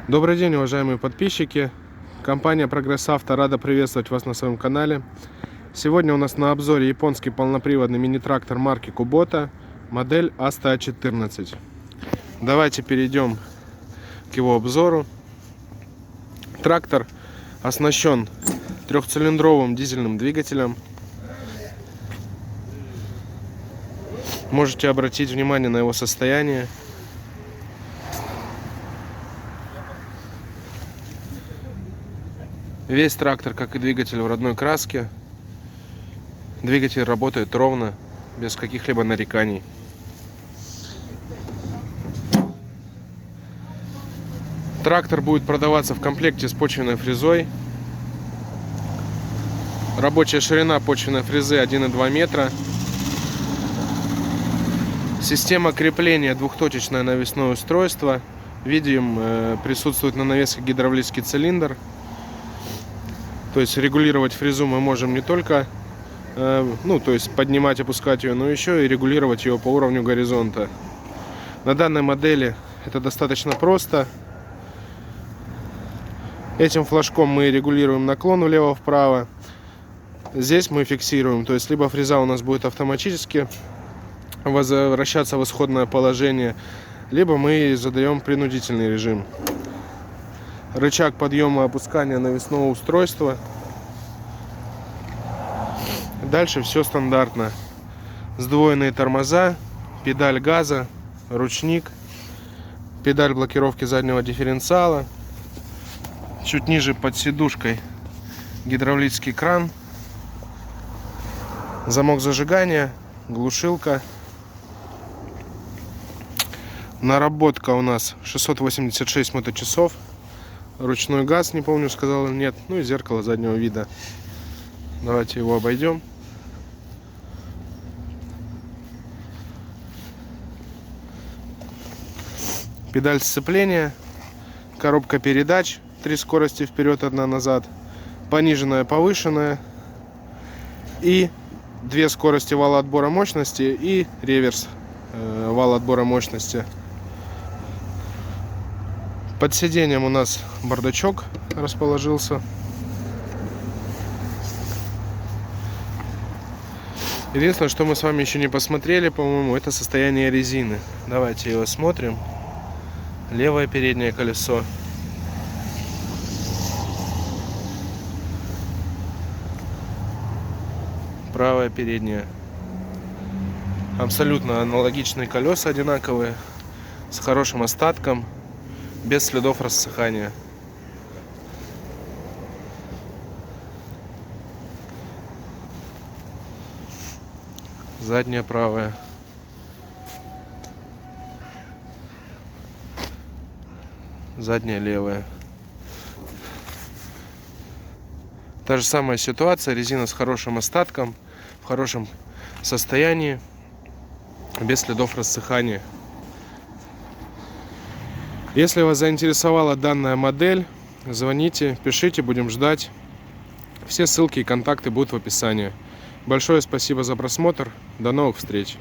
Добрый день, уважаемые подписчики. Компания Прогресс Авто рада приветствовать вас на своем канале. Сегодня у нас на обзоре японский полноприводный мини-трактор марки Kubota, модель A10014. Давайте перейдем к его обзору. Трактор оснащен трехцилиндровым дизельным двигателем. Можете обратить внимание на его состояние. Весь трактор, как и двигатель, в родной краске. Двигатель работает ровно, без каких-либо нареканий. Трактор будет продаваться в комплекте с почвенной фрезой. Рабочая ширина почвенной фрезы 1,2 метра. Система крепления двухточечное навесное устройство. Видим, присутствует на навеске гидравлический цилиндр. То есть регулировать фрезу мы можем не только то есть поднимать, опускать ее, но еще и регулировать ее по уровню горизонта. На данной модели это достаточно просто. Этим флажком мы регулируем наклон влево-вправо. Здесь мы фиксируем, то есть либо фреза у нас будет автоматически возвращаться в исходное положение, либо мы задаем принудительный режим. Рычаг подъема и опускания навесного устройства. Дальше все стандартно. Сдвоенные тормоза, педаль газа, ручник, педаль блокировки заднего дифференциала. Чуть ниже под сидушкой гидравлический кран, замок зажигания, глушилка. Наработка у нас 686 моточасов. Ручной газ, не помню, сказал или нет. Ну и зеркало заднего вида. Давайте его обойдем. Педаль сцепления, коробка передач, 3 скорости вперед, 1 назад, пониженная, повышенная и 2 скорости вала отбора мощности и реверс вала отбора мощности. Под сиденьем у нас бардачок расположился. Единственное, что мы с вами еще не посмотрели, по-моему, это состояние резины. Давайте его смотрим. Левое переднее колесо. Правое переднее. Абсолютно аналогичные колеса, одинаковые, с хорошим остатком, без следов рассыхания. Задняя правая. Задняя левая. Та же самая ситуация, резина с хорошим остатком, в хорошем состоянии, без следов рассыхания. Если вас заинтересовала данная модель, звоните, пишите, будем ждать. Все ссылки и контакты будут в описании. Большое спасибо за просмотр. До новых встреч!